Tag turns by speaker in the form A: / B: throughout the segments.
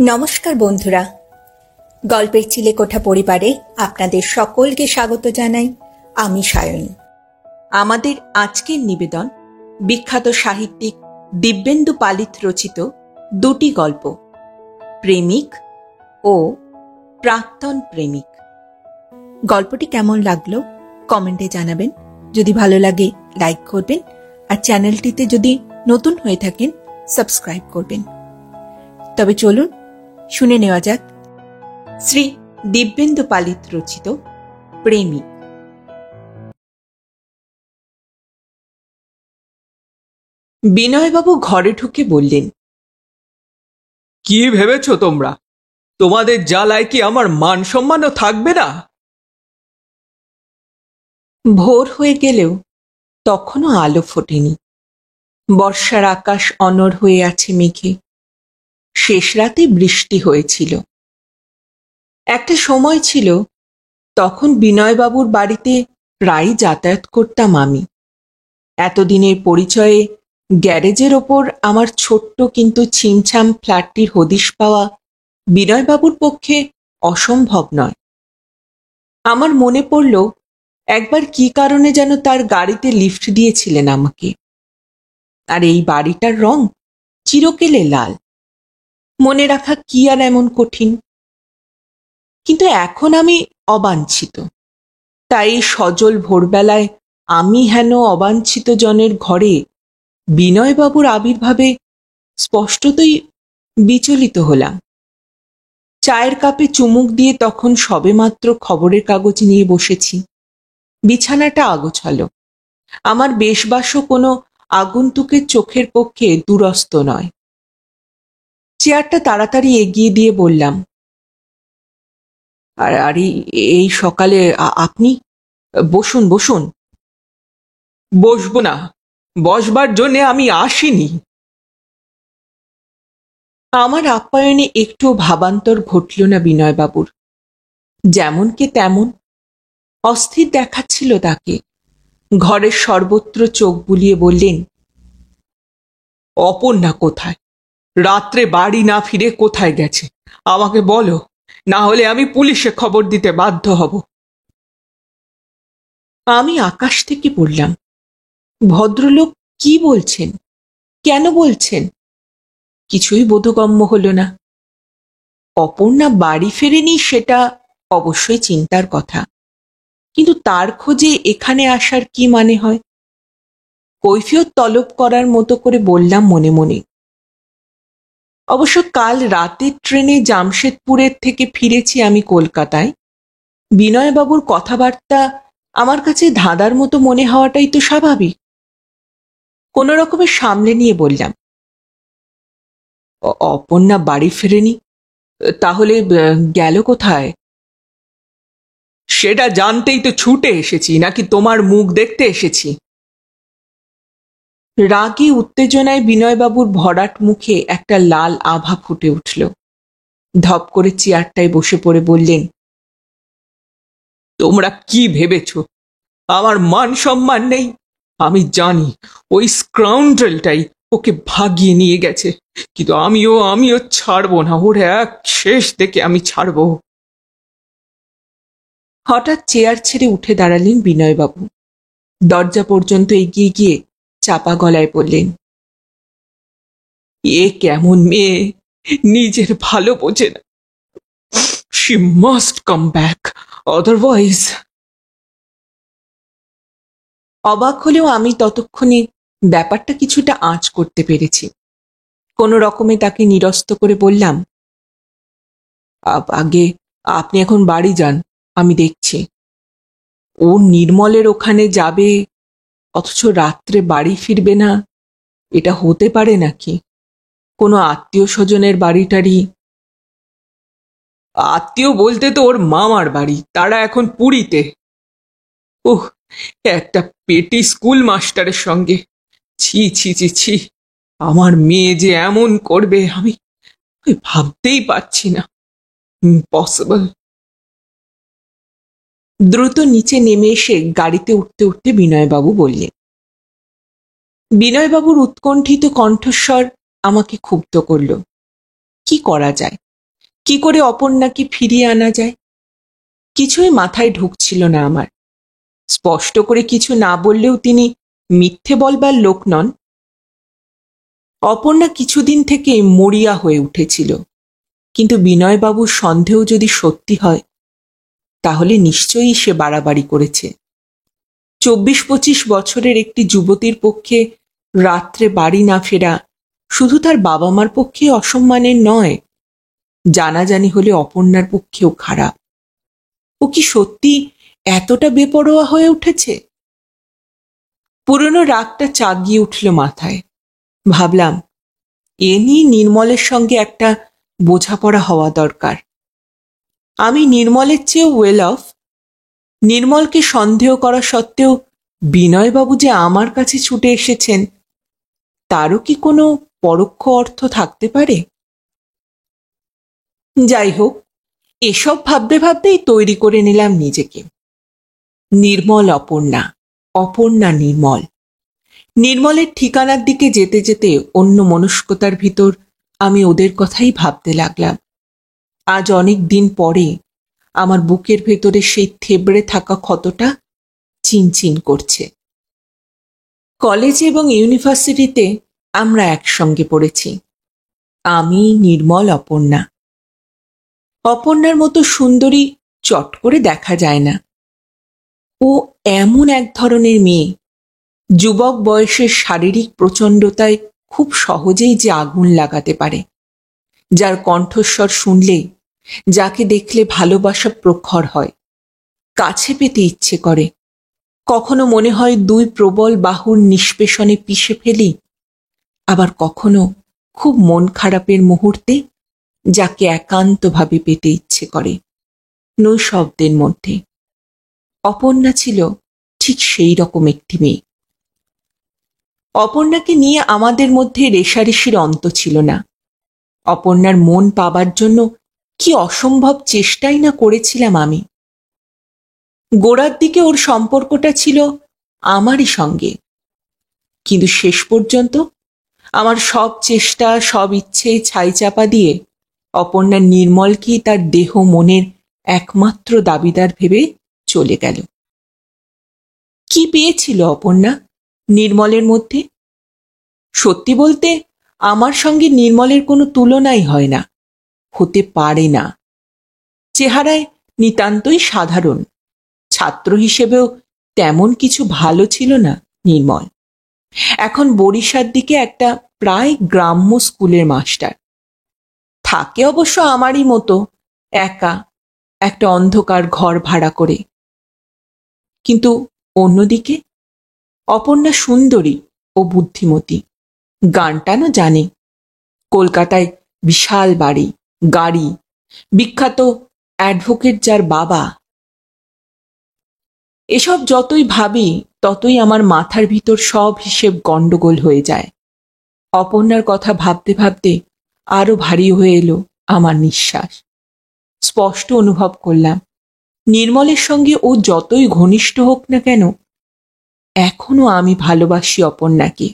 A: নমস্কার বন্ধুরা, গল্পের চিলেকোঠা পরিবারে আপনাদের সকলকে স্বাগত জানাই। আমি সায়নী। আমাদের আজকের নিবেদন বিখ্যাত সাহিত্যিক দিব্যেন্দু পালিত রচিত দুটি গল্প, প্রেমিক ও প্রাক্তন প্রেমিক। গল্পটি কেমন লাগলো কমেন্টে জানাবেন। যদি ভালো লাগে লাইক করবেন, আর চ্যানেলটিতে যদি নতুন হয়ে থাকেন সাবস্ক্রাইব করবেন। তবে চলুন শুনে নেওয়া যাক শ্রী দিব্যেন্দু পালিত রচিত প্রেমিক। বিনয়বাবু ঘরে ঢুকে বললেন,
B: কি ভেবেছ তোমরা? তোমাদের জ্বালায় কি আমার মান সম্মানও থাকবে না?
A: ভোর হয়ে গেলেও তখনও আলো ফোটেনি। বর্ষার আকাশ অনড় হয়ে আছে মেঘে। শেষ রাতে বৃষ্টি হয়েছিল। একটা সময় ছিল তখন বিনয়বাবুর বাড়িতে প্রায় যাতায়াত করতাম আমি। এতদিনের পরিচয়ে গ্যারেজের ওপর আমার ছোট্ট কিন্তু ছিমছাম ফ্ল্যাটটির হদিশ পাওয়া বিনয়বাবুর পক্ষে অসম্ভব নয়। আমার মনে পড়ল একবার কি কারণে যেন তার গাড়িতে লিফট দিয়েছিলেন আমাকে। আর এই বাড়িটার রং চিরকেলে লাল। মনে রাখা কি আর এমন কঠিন? কিন্তু এখন আমি অবাঞ্ছিত। তাই সজল ভোরবেলায় আমি হেন অবাঞ্ছিত জনের ঘরে বিনয়বাবুর আবির্ভাবে স্পষ্টতই বিচলিত হলাম। চায়ের কাপে চুমুক দিয়ে তখন সবেমাত্র খবরের কাগজ নিয়ে বসেছি। বিছানাটা আগোছালো। আমার বেশবাসও কোনো আগন্তুকের চোখের পক্ষে দূরস্থ নয়। চেয়ারটা তাড়াতাড়ি এগিয়ে দিয়ে বললাম, আর এই সকালে আপনি? বসুন বসুন।
B: বসবো না, বসবার জন্যে আমি আসিনি।
A: আমার আপ্যায়নে একটু ভাবান্তর ঘটল না বিনয়বাবুর। যেমন কে তেমন অস্থির দেখাচ্ছিল তাকে। ঘরের সর্বত্র চোখ বুলিয়ে বললেন,
B: অপর্ণা কোথায়? রাত্রে বাড়ি না ফিরে কোথায় গেছে আমাকে বলো, না হলে আমি পুলিশে খবর দিতে বাধ্য হব।
A: আমি আকাশ থেকে পড়লাম। ভদ্রলোক কি বলছেন? কেন বলছেন? কিছুই বোধগম্য হল না। অপর্ণা বাড়ি ফেরেনি সেটা অবশ্যই চিন্তার কথা, কিন্তু তার খোঁজে এখানে আসার কি মানে হয়? কৈফিয়ত তলব করার মতো করে বললাম মনে মনে, অবশ্য কাল রাতের ট্রেনে জামশেদপুরের থেকে ফিরেছি আমি কলকাতায়। বিনয়বাবুর কথাবার্তা আমার কাছে ধাঁধার মতো মনে হওয়াটাই তো স্বাভাবিক। কোনো রকমের সামলে নিয়ে বললাম, অপর্ণা বাড়ি ফেরেনি? তাহলে গেল কোথায়?
B: সেটা জানতেই তো ছুটে এসেছি, নাকি তোমার মুখ দেখতে এসেছি?
A: রাগে উত্তেজনায় বিনয়বাবুর ভরাট মুখে একটা লাল আভা ফুটে উঠল। ধপ করে চেয়ারটায় বসে পড়ে বললেন,
B: তোমরা কি ভেবেছ আমার মান সম্মান নেই? আমি জানি ওই স্কাউন্ড্রেলটাই ওকে ভাগিয়ে নিয়ে গেছে, কিন্তু আমিও ছাড়বো না। ওর এক শেষ দেখে আমি ছাড়বো।
A: হঠাৎ চেয়ার ছেড়ে উঠে দাঁড়ালেন বিনয়বাবু। দরজা পর্যন্ত এগিয়ে গিয়ে চাপা গলায় বললেন,
B: এ কেমন মেয়ে, নিজের ভালো বোঝে না। She must come back, otherwise.
A: অবাক হলেও আমি ততক্ষণে ব্যাপারটা কিছুটা আঁচ করতে পেরেছি। কোনো রকমে তাকে নিরস্ত করে বললাম, আগে আপনি এখন বাড়ি যান, আমি দেখছি। ও নির্মলের ওখানে যাবে অথচ রাত্রে বাড়ি ফিরবে না, এটা হতে পারে নাকি? কোনো আত্মীয় স্বজনের বাড়িটারি?
B: আত্মীয় বলতে তো ওর মামার বাড়ি, তারা এখন পুরীতে। ওহ, একটা পেটি স্কুল মাস্টারের সঙ্গে। ছি ছি ছি ছি, আমার মেয়ে যে এমন করবে আমি ভাবতেই পারছি না। ইম্পসিবল।
A: দ্রুত নিচে নেমে এসে গাড়িতে উঠতে উঠতে বিনয়বাবু বললেন। বিনয়বাবুর উৎকণ্ঠিত কণ্ঠস্বর আমাকে ক্ষুব্ধ করল। কি করা যায়? কি করে অপর্ণাকে ফিরিয়ে আনা যায়? কিছুই মাথায় ঢুকছিল না আমার। স্পষ্ট করে কিছু না বললেও তিনি মিথ্যে বলবার লোক নন। অপর্ণা কিছুদিন থেকে মরিয়া হয়ে উঠেছিল, কিন্তু বিনয়বাবুর সন্দেহ যদি সত্যি হয় তাহলে নিশ্চয়ই সে বাড়াবাড়ি করেছে। 24-25 বছরের একটি যুবতীর পক্ষে রাত্রে বাড়ি না ফেরা শুধু তার বাবা মার পক্ষে অসম্মানের নয়, জানাজানি হলে অপর্ণার পক্ষেও খারাপ। ও কি সত্যি এতটা বেপরোয়া হয়ে উঠেছে? পুরনো রাগটা চাগিয়ে উঠল মাথায়। ভাবলাম, এ নিয়ে নির্মলের সঙ্গে একটা বোঝাপড়া হওয়া দরকার। আমি নির্মলের চেয়েও ওয়েল অফ। নির্মলকে সন্দেহ করা সত্ত্বেও বিনয়বাবু যে আমার কাছে ছুটে এসেছেন, তারও কি কোনো পরোক্ষ অর্থ থাকতে পারে? যাই হোক, এসব ভাবতে ভাবতেই তৈরি করে নিলাম নিজেকে। নির্মল অপর্ণা, অপর্ণা নির্মল। নির্মলের ঠিকানার দিকে যেতে যেতে অন্য মনস্কতার ভিতর আমি ওদের কথাই ভাবতে লাগলাম। আজ অনেক দিন পরে আমার বুকের ভেতরে সেই থেবড়ে থাকা ক্ষতটা চিনচিন করছে। কলেজ এবং ইউনিভার্সিটিতে আমরা একসঙ্গে পড়েছি। আমি, নির্মল, অপর্ণা। অপর্ণার মতো সুন্দরী চট করে দেখা যায় না। ও এমন এক ধরনের মেয়ে, যুবক বয়সের শারীরিক প্রচণ্ডতায় খুব সহজেই যে আগুন লাগাতে পারে, যার কণ্ঠস্বর শুনলেই, যাকে দেখলে ভালোবাসা প্রখর হয়, কাছে পেতে ইচ্ছে করে। কখনো মনে হয় দুই প্রবল বাহুর নিষ্পেষণে পিষে ফেলি, আবার কখনো খুব মন খারাপের মুহূর্তে যাকে একান্তভাবে পেতে ইচ্ছে করে, নৈশব্দের মধ্যে। অপর্ণা ছিল ঠিক সেই রকম একটি মেয়ে। অপর্ণাকে নিয়ে আমাদের মধ্যে রেষারেষির অন্ত ছিল না। অপর্ণার মন পাবার জন্য কি অসম্ভব চেষ্টাই না করেছিলাম আমি। গোড়ার দিকে ওর সম্পর্কটা ছিল আমারই সঙ্গে, কিন্তু শেষ পর্যন্ত আমার সব চেষ্টা, সব ইচ্ছে ছাইচাপা দিয়ে অপর্ণা নির্মলকেই তার দেহ মনের একমাত্র দাবিদার ভেবে চলে গেল। কি পেয়েছিল অপর্ণা নির্মলের মধ্যে? সত্যি বলতে আমার সঙ্গে নির্মলের কোনো তুলনাই হয় না, হতে পারে না। চেহারায় নিতান্তই সাধারণ, ছাত্র হিসেবেও তেমন কিছু ভালো ছিল না নির্মল। এখন বরিশার দিকে একটা প্রায় গ্রাম্য স্কুলের মাস্টার। থাকে অবশ্য আমারই মতো একা একটা অন্ধকার ঘর ভাড়া করে। কিন্তু অন্যদিকে অপর্ণা সুন্দরী ও বুদ্ধিমতী, গানটানও জানে, কলকাতায় বিশাল বাড়ি, গাড়ি, বিখ্যাত অ্যাডভোকেট যার বাবা। এসব যতই ভাবি ততই আমার মাথার ভিতর সব হিসেব গন্ডগোল হয়ে যায়। অপর্ণার কথা ভাবতে ভাবতে আরো ভারী হয়ে এলো আমার নিঃশ্বাস। স্পষ্ট অনুভব করলাম, নির্মলের সঙ্গে ও যতই ঘনিষ্ঠ হোক না কেন, এখনো আমি ভালোবাসি অপর্ণাকে,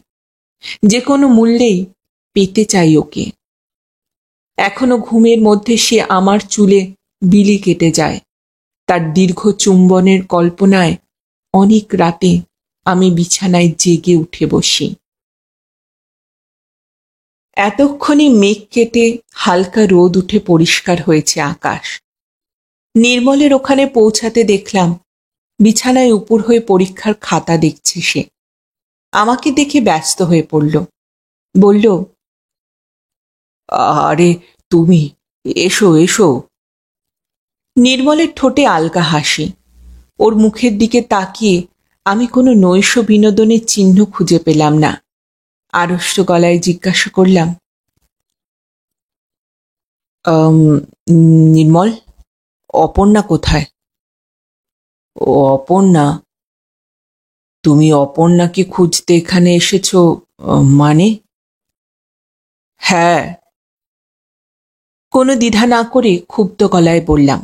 A: যে কোনো মূল্যেই পেতে চাই ওকে। এখনো ঘুমের মধ্যে সে আমার চুলে বিলি কেটে যায়। তার দীর্ঘ চুম্বনের কল্পনায় অনেক রাতে আমি বিছানায় জেগে উঠে বসি। এতক্ষণে মেঘ কেটে হালকা রোদ উঠে পরিষ্কার হয়েছে আকাশ। নির্মলের ওখানে পৌঁছাতে দেখলাম বিছানায় উপর হয়ে পরীক্ষার খাতা দেখছে সে। আমাকে দেখে ব্যস্ত হয়ে পড়ল, বলল, আরে তুমি, এসো এসো। নির্মলের ঠোঁটে আলগা হাসি। ওর মুখের দিকে তাকিয়ে আমি কোনো নৈশ বিনোদনের চিহ্ন খুঁজে পেলাম না। আড়ষ্ট গলায় জিজ্ঞাসা করলাম, নির্মল, অপর্ণা কোথায়? ও অপর্ণা? তুমি অপর্ণাকে খুঁজতে এখানে এসেছো? মানে? হ্যাঁ। কোনো দ্বিধা না করে ক্ষুব্ধ গলায় বললাম,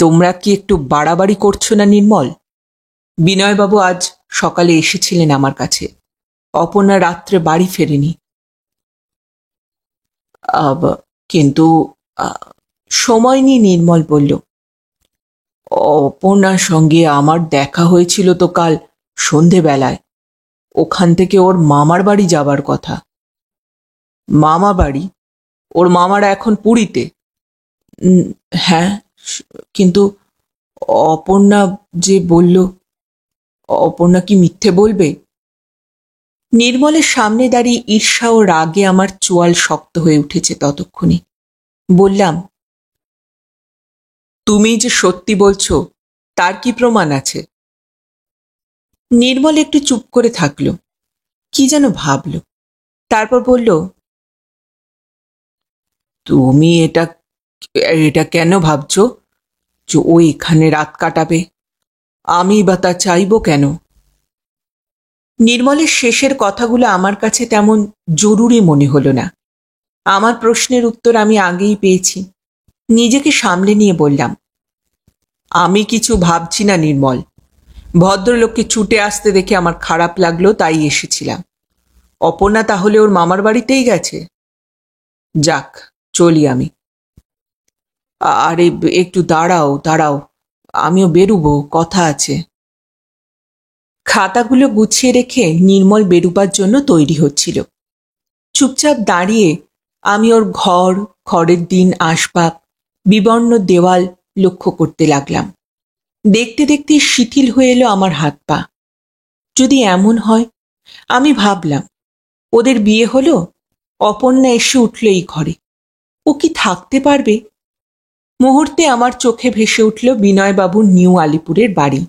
A: তোমরা কি একটু বাড়াবাড়ি করছো না নির্মল? বিনয়বাবু আজ সকালে এসেছিলেন আমার কাছে। অপর্ণা রাত্রে বাড়ি ফেরেনি। কিন্তু আহ, সময় নিয়ে নির্মল বলল, অপর্ণার সঙ্গে আমার দেখা হয়েছিল তো কাল সন্ধেবেলায়। ওখান থেকে ওর মামার বাড়ি যাবার কথা। মামা বাড়ি? ওর মামারা এখন পুরীতে? উম, হ্যাঁ, কিন্তু অপর্ণা যে বলল। অপর্ণা কি মিথ্যে বলবে? নির্মলের সামনে দাঁড়িয়ে ঈর্ষা ও রাগে আমার চোয়াল শক্ত হয়ে উঠেছে ততক্ষণে। বললাম, তুমি যে সত্যি বলছো তার কি প্রমাণ আছে? নির্মল একটু চুপ করে থাকলো, কি যেন ভাবল, তারপর বলল, তুমি এটা এটা কেন ভাবছো যে ও এখানে রাত কাটাবে? আমি বা তা চাইবো কেন? নির্মলের শেষের কথাগুলো আমার কাছে তেমন জরুরি মনে হলো না। আমার প্রশ্নের উত্তর আমি আগেই পেয়েছি। নিজেকে সামলে নিয়ে বললাম, আমি কিছু ভাবছি না নির্মল। ভদ্রলোককে ছুটে আসতে দেখে আমার খারাপ লাগলো, তাই এসেছিলাম। অপর্ণা তাহলে ওর মামার বাড়িতেই গেছে? যাক, চলি আমি। আরে একটু দাঁড়াও দাঁড়াও, আমিও বেরুবো, কথা আছে। খাতাগুলো গুছিয়ে রেখে নির্মল বেরুবার জন্য তৈরি হচ্ছিল। চুপচাপ দাঁড়িয়ে আমি ওর ঘর, খড়ের দিন আসবাব, বিবর্ণ দেওয়াল লক্ষ্য করতে লাগলাম। দেখতে দেখতে শিথিল হয়ে এলো আমার হাত পা। যদি এমন হয়, আমি ভাবলাম, ওদের বিয়ে হলো, অপর্ণা এসে উঠল এই ঘরে, ও কি থাকতে পারবে? মুহূর্তে আমার চোখে ভেসে উঠল বিনয়বাবুর নিউ আলিপুরের বাড়ি।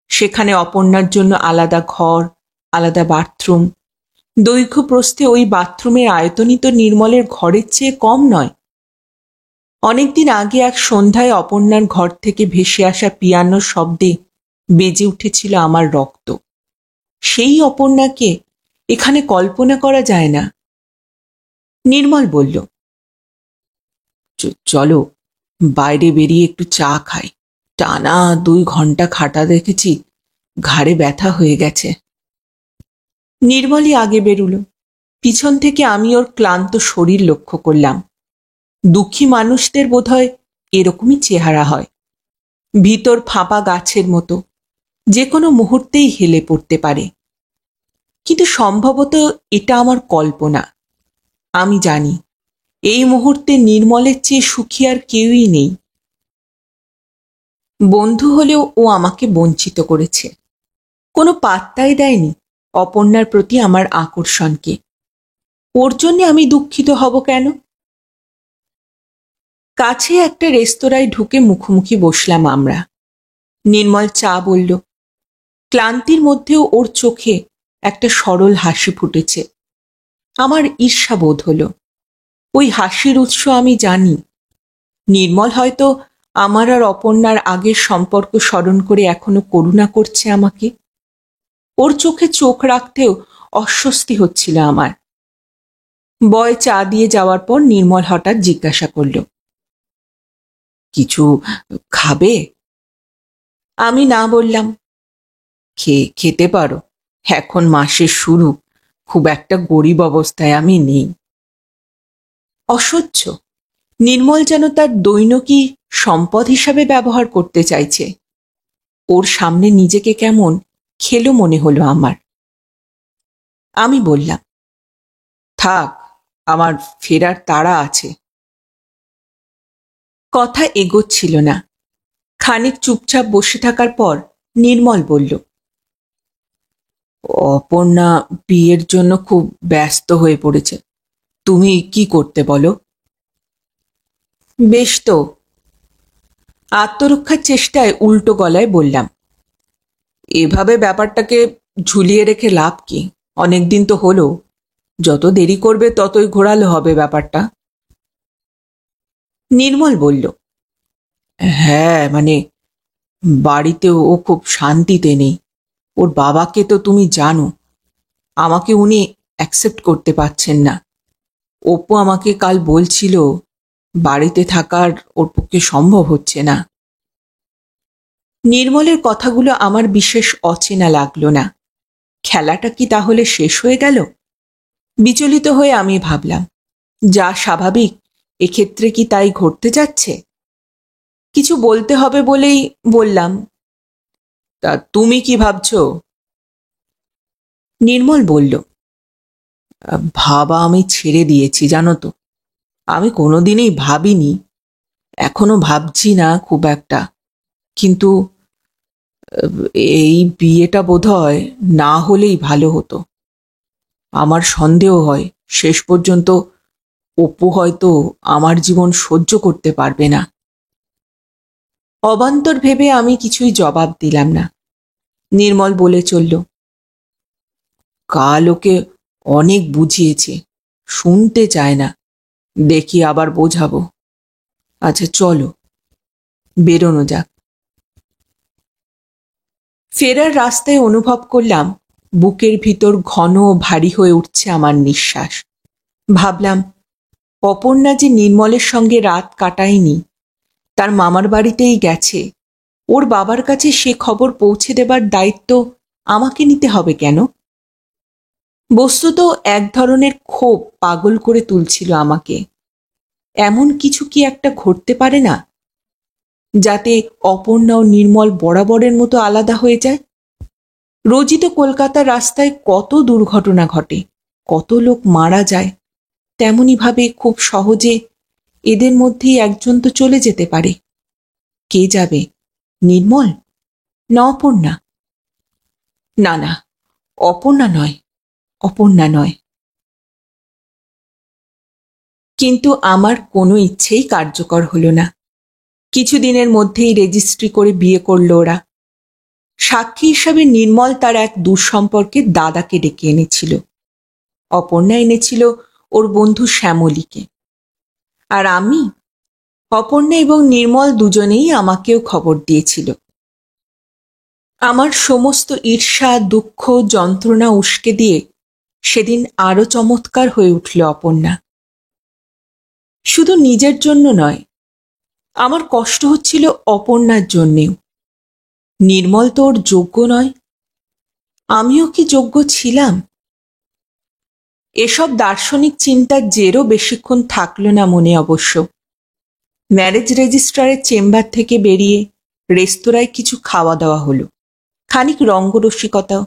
A: সেখানে অপর্ণার জন্য আলাদা ঘর, আলাদা বাথরুম। দৈর্ঘ্য প্রস্থে ওই বাথরুমের আয়তনই তো নির্মলের ঘরের চেয়ে কম নয়। অনেকদিন আগে এক সন্ধ্যায় অপর্ণার ঘর থেকে ভেসে আসা পিয়ানোর শব্দে বেজে উঠেছিল আমার রক্ত। সেই অপর্ণাকে এখানে কল্পনা করা যায় না। নির্মল বলল, চলো বাইরে বেরিয়ে একটু চা খাই। টানা 2 ঘন্টা খাটা দেখেছি, ঘাড়ে ব্যথা হয়ে গেছে। নির্মলই আগে বেরুলো। পিছন থেকে আমি ওর ক্লান্ত শরীর লক্ষ্য করলাম। দুঃখী মানুষদের বোধহয় এরকমই চেহারা হয়, ভিতর ফাঁপা গাছের মতো, যে কোনো মুহূর্তেই হেলে পড়তে পারে। কিন্তু সম্ভবত এটা আমার কল্পনা। আমি জানি এই মুহূর্তে নির্মলের চেয়ে সুখী আর কেউই নেই। বন্ধু হলেও ও আমাকে বঞ্চিত করেছে, কোনো পাত্তাই দেয়নি অপর্ণার প্রতি আমার আকর্ষণকে। ওর জন্যে আমি দুঃখিত হব কেন? কাছে একটা রেস্তোরাঁয় ঢুকে মুখোমুখি বসলাম আমরা। নির্মল চা বলল। ক্লান্তির মধ্যেও ওর চোখে একটা সরল হাসি ফুটেছে। আমার ঈর্ষা বোধ হলো। ওই হাসির উৎস আমি জানি। নির্মল হয়তো আমার আর অপর্ণার আগের সম্পর্ক স্মরণ করে এখনো করুণা করছে আমাকে। ওর চোখে চোখ রাখতেও অস্বস্তি হচ্ছিল আমার। বয় চা দিয়ে যাওয়ার পর নির্মল হঠাৎ জিজ্ঞাসা করল, কিছু খাবে? আমি না বললাম। খেতে পারো, এখন মাসের শুরু, খুব একটা গরিব অবস্থায় আমি নেই। অসহ্য। নির্মল যেন তার দৈনকী সম্পদ হিসাবে ব্যবহার করতে চাইছে। ওর সামনে নিজেকে কেমন খেলো মনে হলো আমার। আমি বললাম, থাক, আমার ফেরার তাড়া আছে। কথা এগোচ্ছিল না। খানিক চুপচাপ বসে থাকার পর নির্মল বলল, অপর্ণা বিয়ের জন্য খুব ব্যস্ত হয়ে পড়েছে, তুমি কি করতে বলো? বেশ তো। আত্মরক্ষার চেষ্টায় উল্টো গলায় বললাম, এভাবে ব্যাপারটাকে ঝুলিয়ে রেখে লাভ কি? অনেকদিন তো হলো, যত দেরি করবে ততই ঘোরালো হবে ব্যাপারটা। নির্মল বলল, হ্যাঁ, মানে বাড়িতে ও খুব শান্তিতে নেই। ওর বাবাকে তো তুমি জানো, আমাকে উনি অ্যাকসেপ্ট করতে পারছেন না। অপু আমাকে কাল বলছিল বাড়িতে থাকার ওর পক্ষে সম্ভব হচ্ছে না। নির্মলের কথাগুলো আমার বিশেষ অচেনা লাগলো না। খেলাটা কি তাহলে শেষ হয়ে গেল? বিচলিত হয়ে আমি ভাবলাম, যা স্বাভাবিক এক্ষেত্রে কি তাই ঘটতে যাচ্ছে? কিছু বলতে হবে বলেই বললাম,
B: তা তুমি কি ভাবছো?
A: নির্মল বলল, ভাবা আমি ছেড়ে দিয়েছি জানো তো। আমি কোনোদিনই ভাবিনি, এখনো ভাবছি না খুব একটা, কিন্তু এই বিয়েটা বোধহয় না হলেই ভালো হতো। আমার সন্দেহ হয় শেষ পর্যন্ত অপু হয়তো আমার জীবন সহ্য করতে পারবে না। অবান্তর ভেবে আমি কিছুই জবাব দিলাম না। নির্মল বলে চলল, কাল ওকে অনেক বুঝিয়েছে, শুনতে চায় না, দেখি আবার বোঝাবো। আচ্ছা চলো, বেরোনো যাক। ফেরার রাস্তায় অনুভব করলাম বুকের ভিতর ঘন ও ভারী হয়ে উঠছে আমার নিঃশ্বাস। ভাবলাম, অপর্ণা যে নির্মলের সঙ্গে রাত কাটায়নি, তার মামার বাড়িতেই গেছে, ওর বাবার কাছে সে খবর পৌঁছে দেবার দায়িত্ব আমাকে নিতে হবে কেন? বস্তুত এক ধরনের ক্ষোভ পাগল করে তুলছিল আমাকে। এমন কিছু কি একটা ঘটতে পারে না যাতে অপর্ণা ও নির্মল বরাবরের মতো আলাদা হয়ে যায়? রোজই তো কলকাতার রাস্তায় কত দুর্ঘটনা ঘটে, কত লোক মারা যায়। তেমনিভাবে খুব সহজে এদের মধ্যেই একজন তো চলে যেতে পারে। কে যাবে? নির্মল না অপর্ণা? না না, অপর্ণা নয়, অপর্ণা নয়। কিন্তু আমার কোনো ইচ্ছেই কার্যকর হলো না। কিছুদিনের মধ্যেই রেজিস্ট্রি করে বিয়ে করল ওরা। সাক্ষী হিসাবে নির্মল তার এক দুঃসম্পর্কের দাদাকে ডেকে এনেছিল, অপর্ণা এনেছিল ওর বন্ধু শ্যামলীকে। আর আমি, অপর্ণা এবং নির্মল দুজনেই আমাকেও খবর দিয়েছিল। আমার সমস্ত ঈর্ষা, দুঃখ, যন্ত্রণা উস্কে দিয়ে সেদিন আরো চমৎকার হয়ে উঠল অপর্ণা। শুধু নিজের জন্য নয়, আমার কষ্ট হচ্ছিল অপর্ণার জন্যেও। নির্মল তো ওর যোগ্য নয়, আমিও কি যোগ্য ছিলাম? এসব দার্শনিক চিন্তার জেরও বেশিক্ষণ থাকল না মনে অবশ্য। ম্যারেজ রেজিস্ট্রারের চেম্বার থেকে বেরিয়ে রেস্তোরাঁয় কিছু খাওয়া দাওয়া হলো, খানিক রঙ্গরসিকতাও।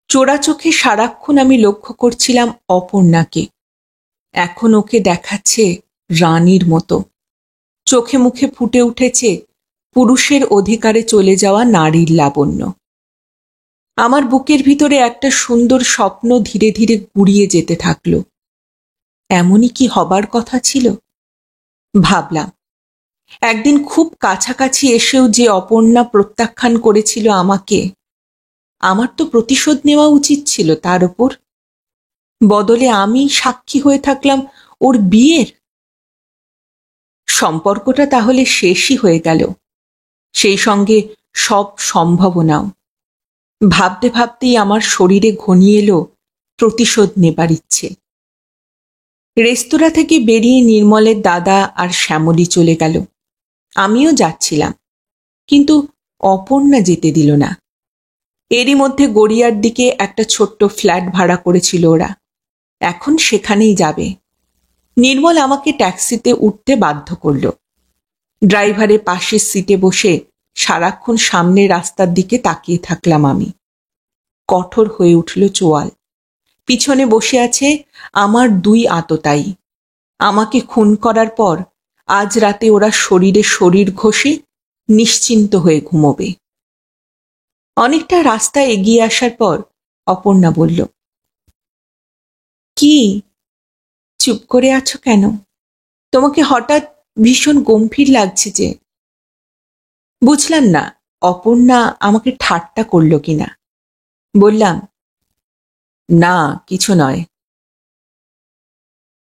A: চোরা চোখে সারাক্ষণ আমি লক্ষ্য করছিলাম অপর্ণাকে। এখন ওকে দেখাচ্ছে রানীর মতো, চোখে মুখে ফুটে উঠেছে পুরুষের অধিকারে চলে যাওয়া নারীর লাবণ্য। আমার বুকের ভিতরে একটা সুন্দর স্বপ্ন ধীরে ধীরে গুড়িয়ে যেতে থাকলো। এমনই কি হবার কথা ছিল? ভাবলাম, একদিন খুব কাছাকাছি এসেও যে অপর্ণা প্রত্যাখ্যান করেছিল আমাকে, আমার তো প্রতিশোধ নেওয়া উচিত ছিল তার ওপর। বদলে আমি সাক্ষী হয়ে থাকলাম ওর বিয়ের। সম্পর্কটা তাহলে শেষই হয়ে গেল, সেই সঙ্গে সব সম্ভাবনাও। ভাবতে ভাবতেই আমার শরীরে ঘনিয়ে এলো প্রতিশোধ নেবার ইচ্ছে। রেস্তোরাঁ থেকে বেরিয়ে নির্মলের দাদা আর শ্যামলী চলে গেল। আমিও যাচ্ছিলাম, কিন্তু অপর্ণা যেতে দিল না। এরই মধ্যে গড়িয়ার দিকে একটা ছোট্ট ফ্ল্যাট ভাড়া করেছিল ওরা, এখন সেখানেই যাবে। নির্মল আমাকে ট্যাক্সিতে উঠতে বাধ্য করল। ড্রাইভারের পাশের সিটে বসে সারাক্ষণ সামনের রাস্তার দিকে তাকিয়ে থাকলাম আমি। কঠোর হয়ে উঠল চোয়াল। পিছনে বসে আছে আমার দুই আততায়ী। আমাকে খুন করার পর আজ রাতে ওরা শরীরে শরীর ঘষে নিশ্চিন্ত হয়ে ঘুমোবে। অনেকটা রাস্তা এগিয়ে আসার পর অপর্ণা বলল, কি চুপ করে আছো কেন? তোমাকে হঠাৎ ভীষণ গম্ভীর লাগছে যে। বুঝলাম না অপর্ণা আমাকে ঠাট্টা করল কিনা। বললাম, না কিছু নয়।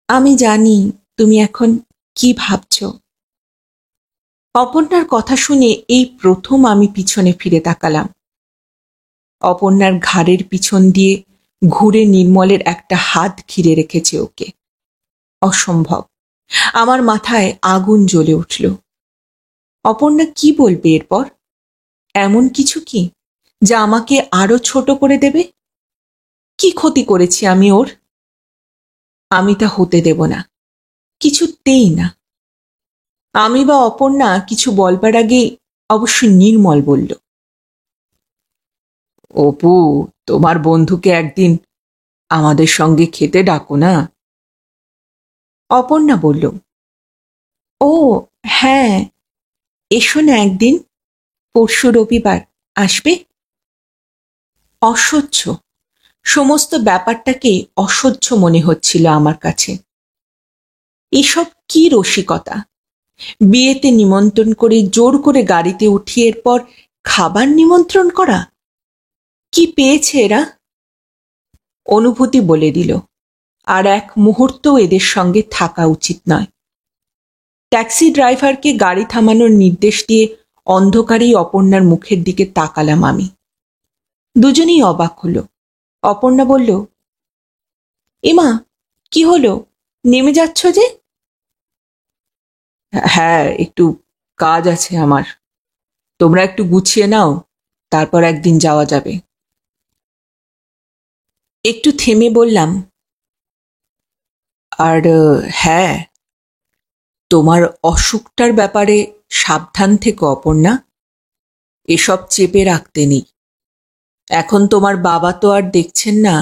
A: আমি জানি তুমি এখন কি ভাবছ। অপর্ণার কথা শুনে এই প্রথম আমি পিছনে ফিরে তাকালাম। অপর্ণার ঘাড়ের পিছন দিয়ে ঘুরে নির্মলের একটা হাত ঘিরে রেখেছে ওকে। অসম্ভব। আমার মাথায় আগুন জ্বলে উঠল। অপর্ণা কি বলবে এরপর? এমন কিছু কি যা আমাকে আরো ছোট করে দেবে? কি ক্ষতি করেছি আমি ওর? আমি তা হতে দেব না, কিছুতেই না। আমি বা অপর্ণা কিছু বলবার আগে অবশ্য নির্মল বলল,
B: অপু, তোমার বন্ধুকে একদিন আমাদের সঙ্গে খেতে ডাকো না।
A: অপর্ণা বলল, ও হ্যাঁ, এসো না একদিন, পরশু রবিবার আসবে। অসহ্য, সমস্ত ব্যাপারটাকে অসহ্য মনে হচ্ছিল আমার কাছে। এসব কি রসিকতা! বিয়েতে নিমন্ত্রণ করে জোর করে গাড়িতে উঠিয়ে এরপর খাবার নিমন্ত্রণ করা! কি পেয়েছে এরা? অনুভূতি বলে দিল আর এক মুহূর্তও এদের সঙ্গে থাকা উচিত নয়। ট্যাক্সি ড্রাইভারকে গাড়ি থামানোর নির্দেশ দিয়ে অন্ধকারেই অপর্ণার মুখের দিকে তাকালাম আমি। দুজনেই অবাক হলো। অপর্ণা বলল, এমা, কি হলো, নেমে যাচ্ছ যে?
B: হ্যাঁ, একটু কাজ আছে আমার। তোমরা একটু গুছিয়ে নাও, তারপর একদিন যাওয়া যাবে।
A: একটু থেমে বললাম,
B: আর হ্যাঁ, তোমার অসুখটার ব্যাপারে সাবধান থেকো অপর্ণা। এসব চেপে রাখতে নেই। এখন তোমার বাবা তো আর দেখছেন না।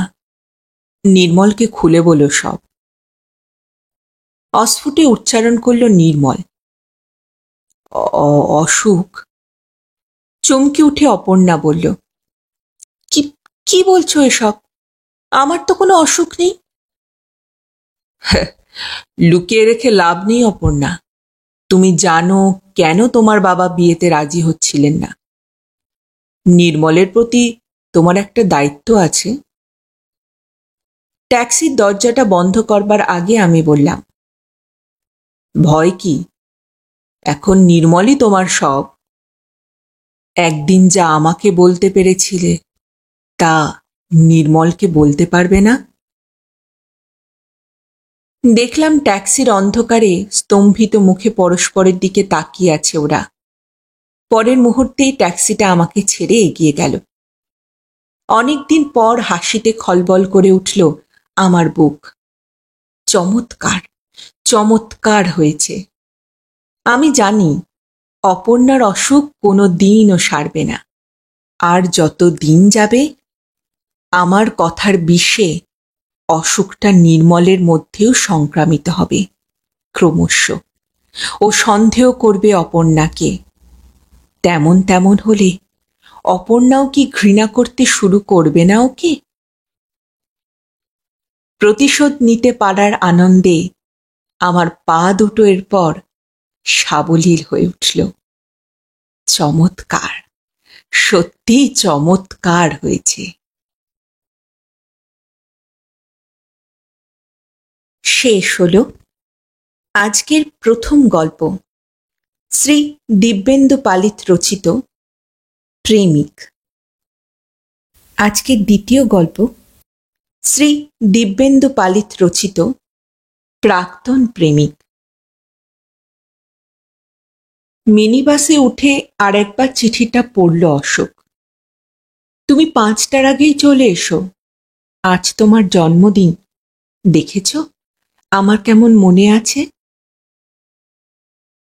B: নির্মলকে খুলে বলো সব।
A: অস্ফুটে উচ্চারণ করল নির্মল।
B: অসুখ?
A: চমকে উঠে অপর্ণা বলল, কি কি বলছো এসব? আমার তো কোনো অসুখ নেই।
B: লুকিয়ে রেখে লাভ নেই অপর্ণা। তুমি জানো কেন তোমার বাবা বিয়েতে রাজি হচ্ছিলেন না। নির্মলের প্রতি তোমার একটা দায়িত্ব আছে।
A: ট্যাক্সির দরজাটা বন্ধ করবার আগে আমি বললাম,
B: ভয় কি? এখন নির্মলই তোমার সব। একদিন যা আমাকে বলতে পেরেছিলে তা নির্মলকে বলতে পারবে না?
A: দেখলাম ট্যাক্সির অন্ধকারে স্তম্ভিত মুখে পরস্পরের দিকে তাকিয়ে আছে ওরা। পরের মুহূর্তেই ট্যাক্সিটা আমাকে ছেড়ে এগিয়ে গেল। অনেকদিন পর হাসিতে খলবল করে উঠল আমার বুক। চমৎকার, চমৎকার হয়েছে। আমি জানি অপর্ণার অসুখ কোনো দিনও সারবে না। আর যত দিন যাবে আমার কথার বিষে অসুখটা নির্মলের মধ্যেও সংক্রামিত হবে ক্রমশ। ও সন্দেহ করবে অপর্ণাকে। তেমন তেমন হলে অপর্ণাও কি ঘৃণা করতে শুরু করবে না ওকে? প্রতিশোধ নিতে পারার আনন্দে আমার পা দুটো এরপর সাবলীল হয়ে উঠল। চমৎকার, সত্যিই চমৎকার হয়েছে। শেষ হলো আজকের প্রথম গল্প, শ্রী দিব্যেন্দু পালিত রচিত প্রেমিক। আজকের দ্বিতীয় গল্প, শ্রী দিব্যেন্দু পালিত রচিত প্রাক্তন প্রেমিক। মিনিবাসে উঠে আর একবার চিঠিটা পড়ল অশোক। তুমি 5টার আগেই চলে এসো, আজ তোমার জন্মদিন, দেখেছ আমার কেমন মনে আছে।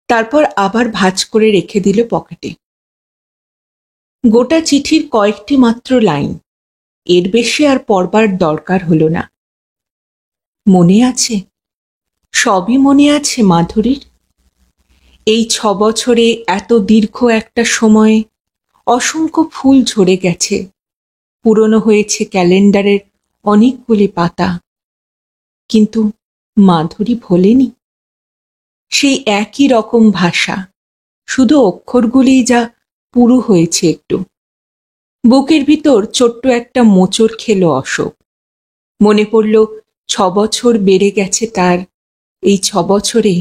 A: তারপর আবার ভাঁজ করে রেখে দিল পকেটে। গোটা চিঠির কয়েকটি মাত্র লাইন, এর বেশি আর পড়বার দরকার হলো না। মনে আছে, সবই মনে আছে মাধুরীর। এই 6 বছরে এত দীর্ঘ একটা সময়ে অসংখ্য ফুল ঝরে গেছে, পুরনো হয়েছে ক্যালেন্ডারের অনেকগুলি পাতা, কিন্তু মাধুরী ভোলেনি। সেই একই রকম ভাষা, শুধু অক্ষরগুলিই যা পুরু হয়েছে একটু। বুকের ভিতর ছোট্ট একটা মোচড় খেল অশোক। মনে পড়ল 6 বছর বেড়ে গেছে তার। এই 6 বছরে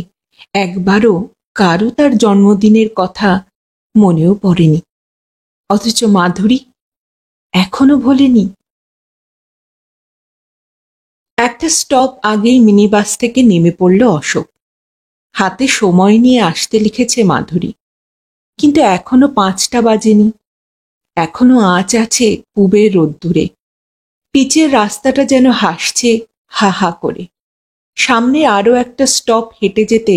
A: একবারও কারো তার জন্মদিনের কথা মনেও পড়েনি, অথচ মাধুরী এখনো ভোলেনি। একটা স্টপ আগেই মিনিবাস থেকে নেমে পড়ল অশোক। হাতে সময় নিয়ে আসতে লিখেছে মাধুরী, কিন্তু এখনো 5টা বাজেনি। এখনো আঁচ আছে পুবের রোদ্দুরে। পিচের রাস্তাটা যেন হাসছে হা হা করে। সামনে আরও একটা স্টপ হেঁটে যেতে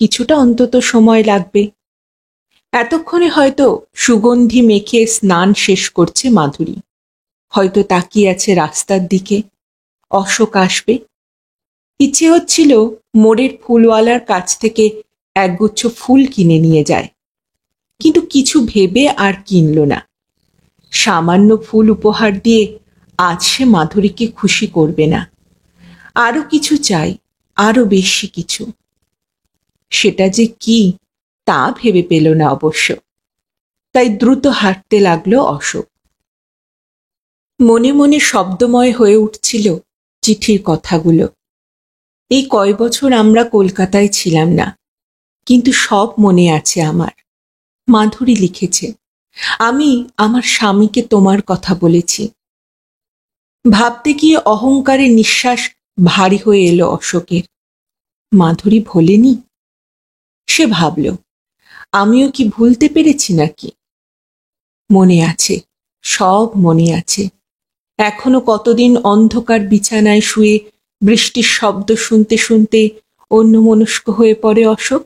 A: কিছুটা অন্তত সময় লাগবে। এতক্ষণে হয়তো সুগন্ধি মেখে স্নান শেষ করছে মাধুরী, হয়তো তাকিয়ে আছে রাস্তার দিকে, অশোক আসবে। ইচ্ছে হচ্ছিল মোড়ের ফুলওয়ালার কাছ থেকে একগুচ্ছ ফুল কিনে নিয়ে যায়, কিন্তু কিছু ভেবে আর কিনল না। সামান্য ফুল উপহার দিয়ে আজ সে মাধুরীকে খুশি করবে না, আরো কিছু চাই, আরো বেশি কিছু। সেটা যে কি তা ভেবে পেল না অবশ্য, তাই দ্রুত হাঁটতে লাগলো অশোক। মনে মনে শব্দময় হয়ে উঠছিল চিঠির কথাগুলো। এই কয় বছর আমরা কলকাতায় ছিলাম না, কিন্তু সব মনে আছে আমার। মাধুরী লিখেছে, আমি আমার স্বামীকে তোমার কথা বলেছি। ভাবতে গিয়ে অহংকারে নিঃশ্বাস ভারী হয়ে এলো অশোকের। মাধুরী ভোলেনি? সে ভাবল, আমিও কি ভুলতে পেরেছি নাকি? মনে আছে, সব মনে আছে। এখনো কতদিন অন্ধকার বিছানায় শুয়ে বৃষ্টির শব্দ শুনতে শুনতে অন্যমনস্ক হয়ে পড়ে অশোক।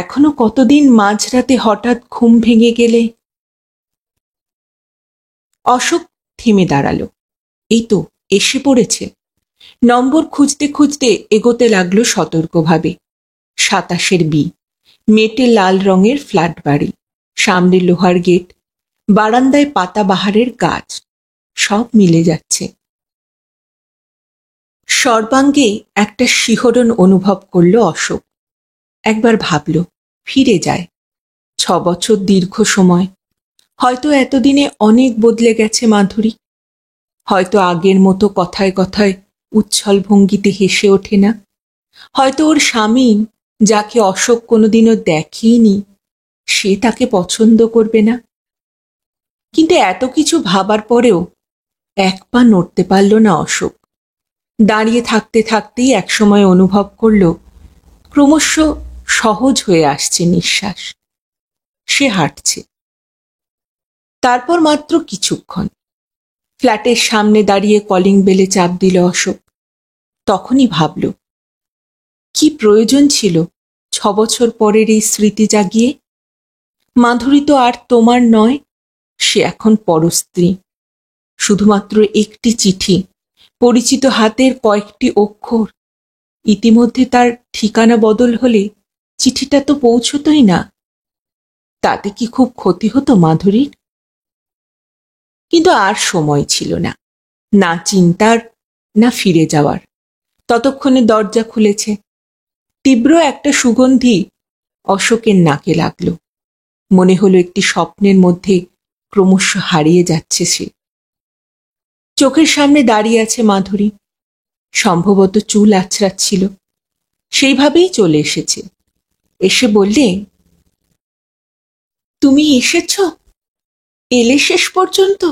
A: এখনো কতদিন মাঝরাতে হঠাৎ ঘুম ভেঙে গেলে। অশোক থেমে দাঁড়ালো। এই তো এসে পড়েছে। নম্বর খুঁজতে খুঁজতে এগোতে লাগলো সতর্কভাবে। 27 বি, মেটে লাল রঙের ফ্ল্যাট বাড়ি, সামনে লোহার গেট, বারান্দায় পাতাবাহারের গাছ, সব মিলে যাচ্ছে। সর্বাঙ্গে একটা শিহরণ অনুভব করল অশোক। একবার ভাবল, ফিরে যায়। 6 বছর দীর্ঘ সময়। হয়তো এতদিনে অনেক বদলে গেছে মাধুরী। হয়তো আগের মতো কথায় কথায় উচ্ছল ভঙ্গিতে হেসে ওঠে না। হয়তো ওর স্বামী, যাকে অশোক কোনোদিনও দেখেইনি, সে তাকে পছন্দ করবে না। কিন্তু এত কিছু ভাবার পরেও এক পা নড়তে পারল না অশোক। দাঁড়িয়ে থাকতে থাকতেই একসময় অনুভব করল ক্রমশ সহজ হয়ে আসছে নিঃশ্বাস। সে হাঁটছে। তারপর মাত্র কিছুক্ষণ ফ্ল্যাটের সামনে দাঁড়িয়ে কলিং বেলে চাপ দিল অশোক। তখনই ভাবল, কি প্রয়োজন ছিল 6 বছর পরের এই স্মৃতি জাগিয়ে? মাধুরী তো আর তোমার নয়, সে এখন পরস্ত্রী। শুধুমাত্র একটি চিঠি, পরিচিত হাতের কয়েকটি অক্ষর। ইতিমধ্যে তার ঠিকানা বদল হলে চিঠিটা তো পৌঁছতই না। তাতে কি খুব ক্ষতি হতো মাধুরীর? কিন্তু আর সময় ছিল না, না চিন্তার, না ফিরে যাওয়ার। ততক্ষণে দরজা খুলেছে। তীব্র একটা সুগন্ধি অশোকের নাকে লাগলো। মনে হলো একটি স্বপ্নের মধ্যে ক্রমশ হারিয়ে যাচ্ছে সে। চোখের সামনে দাঁড়িয়ে আছে মাধুরী, সম্ভবত চুল আঁচড়াচ্ছিল। সেইভাবেই চলে এসেছে। এসে বললে, তুমি এসেছ? এলে শেষ পর্যন্ত?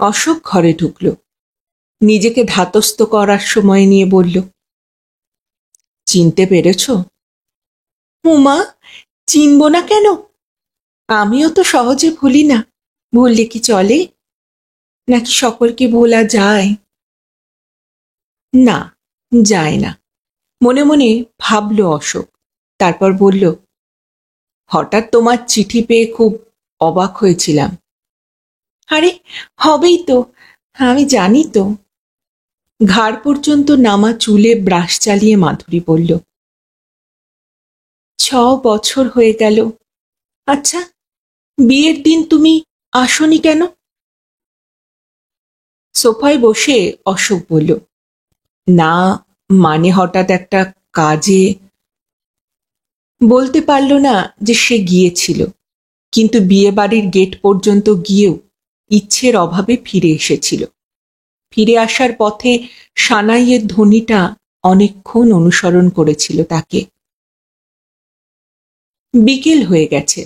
A: অশোক ঘরে ঢুকল। নিজেকে ধাতস্থ করার সময় নিয়ে বলল, চিনতে পেরেছ? উমা, চিনব না কেন? আমিও তো সহজে ভুলি না। ভুললে কি চলে? নাকি সকলকে ভোলা যায়? না, যায় না, মনে মনে ভাবল অশোক। তারপর বলল, হঠাৎ তোমার চিঠি পেয়ে খুব অবাক হয়েছিলাম। আরে হবেই তো, আমি জানি তো। ঘাড় পর্যন্ত নামা চুলে ব্রাশ চালিয়ে মাধুরী বলল, 6 বছর হয়ে গেল। আচ্ছা, বিয়ের দিন তুমি আসোনি কেন? সোফায় বসে অশোক বলল, না মানে হঠাৎ একটা কাজে। বলতে পারল না যে সে গিয়েছিল, কিন্তু বিয়ে বাড়ির গেট পর্যন্ত গিয়েও ইচ্ছের অভাবে ফিরে এসেছিল। ফিরে আসার পথে সানাইয়ের ধ্বনিটা অনেকক্ষণ অনুসরণ করেছিল তাকে। বিকেল হয়ে গেছে।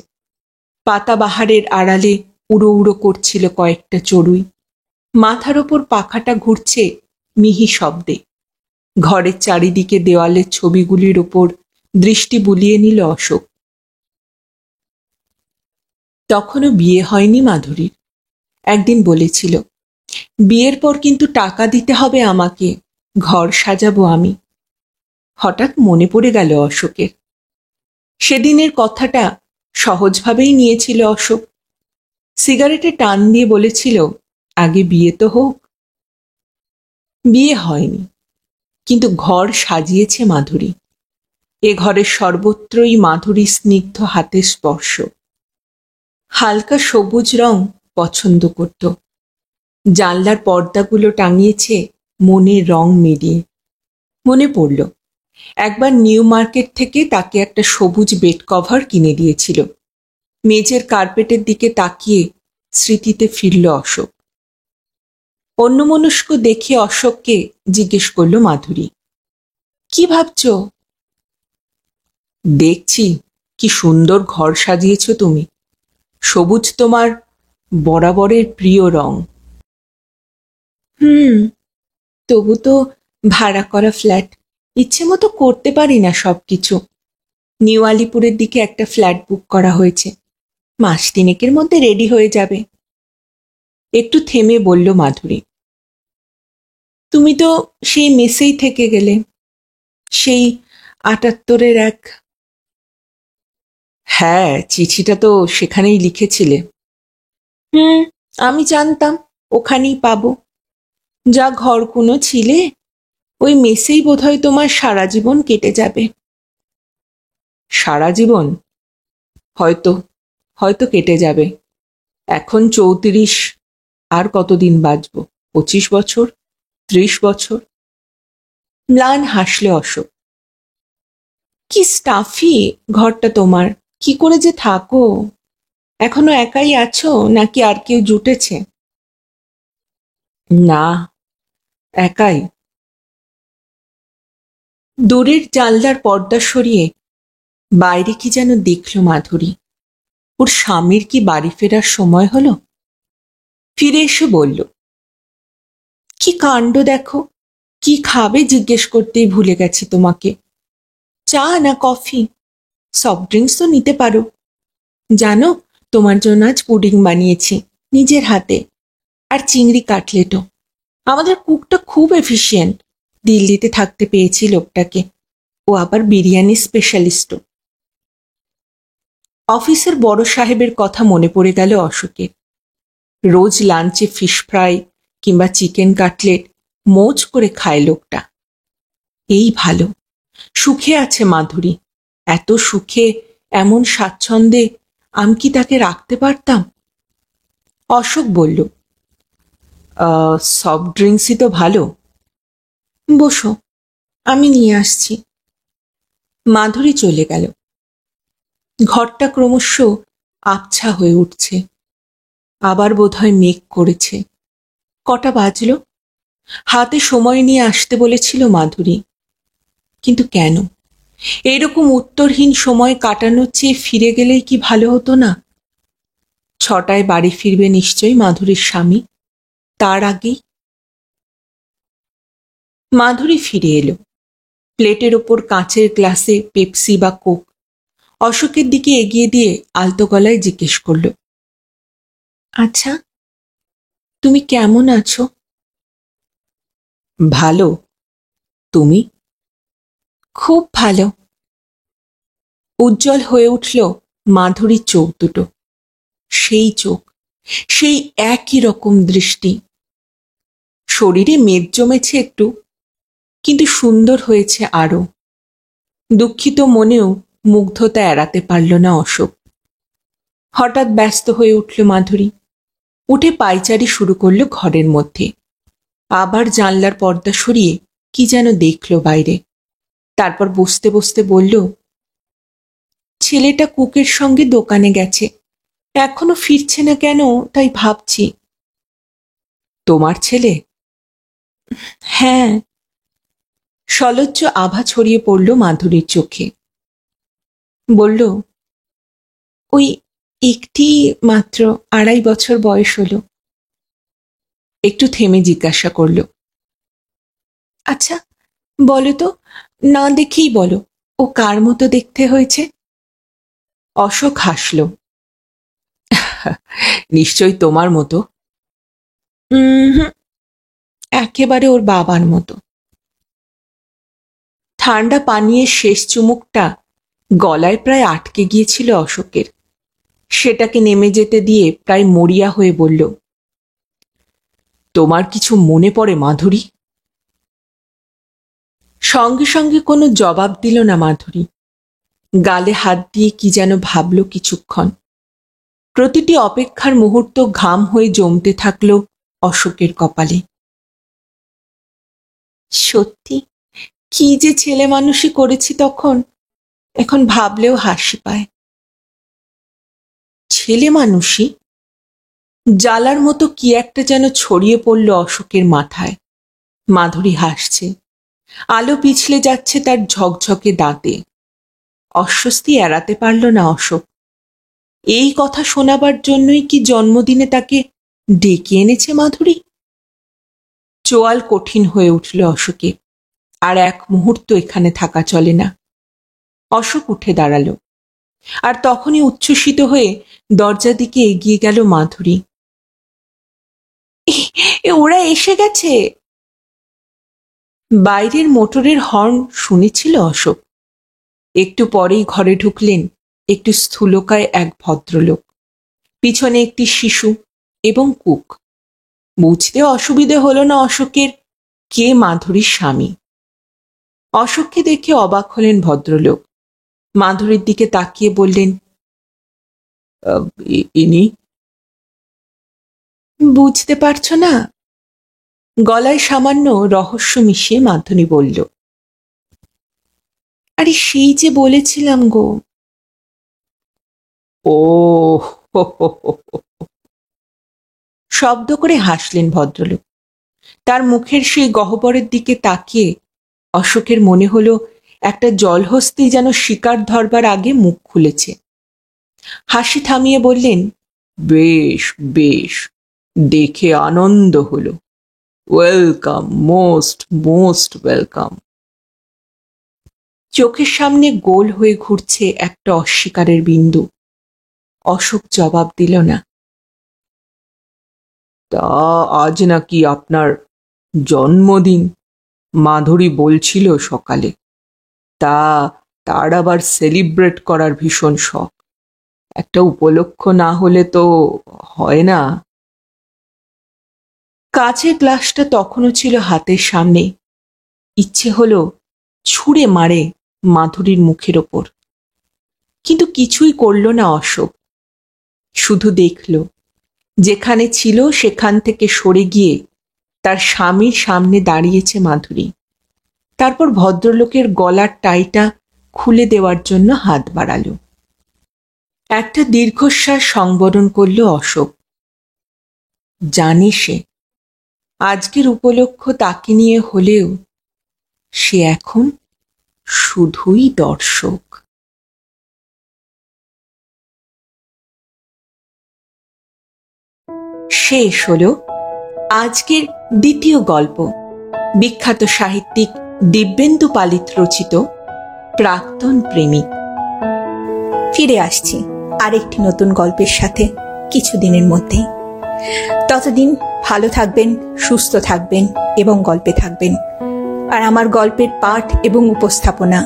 A: পাতাবাহারের আড়ালে উড়ো উড়ো করছিল কয়েকটা চড়ুই। মাথার ওপর পাখাটা ঘুরছে মিহি শব্দে। ঘরের চারিদিকে দেওয়ালের ছবিগুলির ওপর দৃষ্টি বুলিয়ে নিল অশোক। তখনও বিয়ে হয়নি মাধুরীর। একদিন বলেছিল, বিয়ের পর কিন্তু টাকা দিতে হবে আমাকে, ঘর সাজাবো আমি। হঠাৎ মনে পড়ে গেল অশোকের। সেদিনের কথাটা সহজভাবেই নিয়েছিল অশোক। সিগারেটে টান দিয়ে বলেছিল, আগে বিয়ে তো হোক। বিয়ে হয়নি, কিন্তু ঘর সাজিয়েছে মাধুরী। এ ঘরের সর্বত্রই মাধুরী স্নিগ্ধ হাতের স্পর্শ। হালকা সবুজ রং পছন্দ করত। জানলার পর্দাগুলো টাঙিয়েছে মনের রং মিলিয়ে। মনে পড়ল, একবার নিউ মার্কেট থেকে তাকে একটা সবুজ বেড কভার কিনে দিয়েছিল। মেঝের কার্পেটের দিকে তাকিয়ে স্মৃতিতে ফিরল অশোক। অন্যমনস্ক দেখে অশোককে জিজ্ঞেস করল মাধুরী, কি ভাবছ? দেখছি কি সুন্দর ঘর সাজিয়েছ তুমি। সবুজ তোমার বরাবরের প্রিয় রং। তবু তো ভাড়া করা ফ্ল্যাট, ইচ্ছে মতো করতে পারি না সবকিছু। নিউ আলিপুরের দিকে একটা ফ্ল্যাট বুক করা হয়েছে, মাস তিনেকের মধ্যে রেডি হয়ে যাবে। একটু থেমে বলল মাধুরী, তুমি তো সেই মেসেই থেকে গেলে, সেই ৭৮-এর এক। হ্যাঁ, চিঠিটা তো সেখানেই লিখেছিলে। আমি জানতাম ওখানেই পাবো। যা ঘরকুনো ছিলে, ওই মেসেই বোধহয় তোমার সারা জীবন কেটে যাবে। সারা জীবন? হয়তো হয়তো কেটে যাবে। এখন ৩৪, আর কতদিন বাঁচব? ২৫ বছর, ৩০ বছর। ম্লান হাসলে অশোক। কি স্টাফি ঘরটা তোমার, কি করে যে থাকো? এখনো একাই আছো নাকি আর কেউ জুটেছে? না, একাই। দূরের জানলার পর্দা সরিয়ে বাইরে কি যেন দেখল মাধুরী। ওর স্বামীর কি বাড়ি ফেরার সময় হলো? ফিরে এসে বলল, কি কাণ্ড দেখো, কি খাবে জিজ্ঞেস করতেই ভুলে গেছি তোমাকে। চা না কফি? সফট ড্রিঙ্কস তো নিতে পারো। জানো, তোমার জন্য আজ পুডিং বানিয়েছি নিজের হাতে, আর চিংড়ি কাটলেটও। আমাদের কুকটা খুব এফিশিয়েন্ট, দিল্লিতে থাকতে পেয়েছি লোকটাকে। ও আবার বিরিয়ানি স্পেশালিস্টও। অফিসের বড় সাহেবের কথা মনে পড়ে গেল অশোকের। রোজ লাঞ্চে ফিশ ফ্রাই কিংবা চিকেন কাটলেট মোজ করে খায় লোকটা। এই ভালো, সুখে আছে মাধুরী। এত সুখে, এমন স্বাচ্ছন্দ্যে আমি কি তাকে রাখতে পারতাম? অশোক বলল, সফট ড্রিঙ্কসই তো ভালো। বসো, আমি নিয়ে আসছি। মাধুরী চলে গেল। ঘরটা ক্রমশ আবছা হয়ে উঠছে। আবার বোধহয় মেঘ করেছে। কটা বাজল? হাতে সময় নিয়ে আসতে বলেছিল মাধুরী, কিন্তু কেন? এরকম উত্তরহীন সময় কাটানোর চেয়ে ফিরে গেলেই কি ভালো হতো না? ৬টায় বাড়ি ফিরবে নিশ্চয়ই মাধুরীর স্বামী, তার আগেই। মাধুরী ফিরে এলো। প্লেটের ওপর কাঁচের গ্লাসে পেপসি বা কোক। অশোকের দিকে এগিয়ে দিয়ে আলতো গলায় জিজ্ঞেস করল, আচ্ছা, তুমি কেমন আছো? ভালো। তুমি? খুব ভালো। উজ্জ্বল হয়ে উঠল মাধুরীর চোখ দুটো। সেই চোখ, সেই একই রকম দৃষ্টি। শরীরে মেদ জমেছে একটু, কিন্তু সুন্দর হয়েছে আরো। দুঃখিত মনেও মুগ্ধতা এড়াতে পারল না অশোক। হঠাৎ ব্যস্ত হয়ে উঠল মাধুরী। উঠে পায়চারি শুরু করল ঘরের মধ্যে। আবার জানলার পর্দা সরিয়ে কি যেন দেখল বাইরে। তারপর বসতে বসতে বলল, ছেলেটা কুকের সঙ্গে দোকানে গেছে, এখনো ফিরছে না কেন তাই ভাবছি। তোমার ছেলে? হ্যাঁ। সলজ্জ আভা ছড়িয়ে পড়ল মাধুরীর চোখে। বলল, ওই একটি মাত্র ২.৫ বছর বয়স হলো। একটু থেমে জিজ্ঞাসা করল, আচ্ছা বলো তো, না দেখেই বলো, ও কার মতো দেখতে হয়েছে? অশোক হাসল। নিশ্চয়ই তোমার মতো। একেবারে ওর বাবার মতো। ঠান্ডা পানীয়ের শেষ চুমুকটা গলায় প্রায় আটকে গিয়েছিল অশোকের। সেটাকে নেমে যেতে দিয়ে প্রায় মরিয়া হয়ে বলল, তোমার কিছু মনে পড়ে মাধুরী? সঙ্গে সঙ্গে কোনো জবাব দিল না মাধুরী। গালে হাত দিয়ে কি যেন ভাবল কিছুক্ষণ। প্রতিটি অপেক্ষার মুহূর্ত ঘাম হয়ে জমতে থাকল অশোকের কপালে। সত্যি কি যে ছেলে মানুষই করেছি তখন, এখন ভাবলেও হাসি পায়। ছেলে মানুষই? জ্বালার মতো কি একটা যেন ছড়িয়ে পড়ল অশোকের মাথায়। মাধুরী হাসছে, আলো পিছলে যাচ্ছে তার ঝকঝকে দাঁতে। অস্বস্তি এড়াতে পারল না অশোক। এই কথা শোনাবার জন্যই কি জন্মদিনে তাকে ডেকে এনেছে মাধুরী? চোয়াল কঠিন হয়ে উঠল অশোকে। আর এক মুহূর্ত এখানে থাকা চলে না। অশোক উঠে দাঁড়ালো, আর তখনই উচ্ছ্বসিত হয়ে দরজার দিকে এগিয়ে গেল মাধুরী। ওরা এসে গেছে। বাইরের মোটরের হর্ন শুনেছিল অশোক। একটু পরেই ঘরে ঢুকলেন একটু স্থূলকায় এক ভদ্রলোক, পিছনে একটি শিশু এবং কুক। বুঝতে অসুবিধে হলো না অশোকের কে মাধুরীর স্বামী। অশোককে দেখে অবাক হলেন ভদ্রলোক। মাধুরীর দিকে তাকিয়ে বললেন, ইনি? বুঝতে পারছ না? গলায় সামান্য রহস্য মিশিয়ে মাধুরী বলল, আরে সেই যে বলেছিলাম গো। ও হো হো হো হো। শব্দ করে হাসলেন ভদ্রলোক। তার মুখের সেই গহ্বরের দিকে তাকিয়ে অশোকের মনে হলো একটা জলহস্তি যেন শিকার ধরবার আগে মুখ খুলেছে। হাসি থামিয়ে বললেন, বেশ বেশ, দেখে আনন্দ হলো। Welcome, most most welcome. চোখের সামনে গোল হয়ে ঘুরছে একটা অস্বীকারের বিন্দু। অশোক জবাব দিল না। তা আজ নাকি আপনার জন্মদিন, মাধুরী বলছিল সকালে। তার আবার সেলিব্রেট করার ভীষণ শখ। একটা উপলক্ষ না হলে তো হয় না। কাচের গ্লাসটা তখনও ছিল হাতের সামনে। ইচ্ছে হলো ছুঁড়ে মারে মাধুরীর মুখের ওপর, কিন্তু কিছুই করল না অশোক। শুধু দেখল যেখানে ছিল সেখান থেকে সরে গিয়ে তার স্বামীর সামনে দাঁড়িয়েছে মাধুরী। তারপর ভদ্রলোকের গলার টাইটা খুলে দেওয়ার জন্য হাত বাড়ালো। একটা দীর্ঘশ্বাস সংবরণ করল অশোক। জানে সে আজকের উপলক্ষ তাকে নিয়ে হলেও সে এখন শুধুই দর্শক। শেষ হলো আজকের দ্বিতীয় গল্প, বিখ্যাত সাহিত্যিক দিব্যেন্দু পালিত রচিত প্রাক্তন প্রেমিক।
C: ফিরে আসছি আরেকটি নতুন গল্পের সাথে কিছুদিনের মধ্যেই। ততদিন ভালো থাকবেন, সুস্থ থাকবেন এবং গল্পে থাকবেন। আর আমার গল্পের পাঠ এবং উপস্থাপনা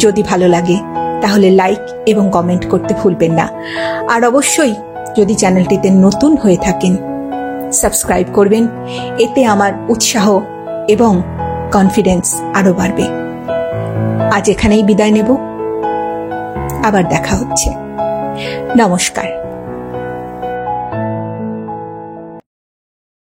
C: যদি ভালো লাগে তাহলে লাইক এবং কমেন্ট করতে ভুলবেন না। আর অবশ্যই যদি চ্যানেলটিতে নতুন হয়ে থাকেন সাবস্ক্রাইব করবেন। এতে আমার উৎসাহ এবং কনফিডেন্স আরো বাড়বে। আজ এখানেই বিদায় নেব, আবার দেখা হচ্ছে। নমস্কার।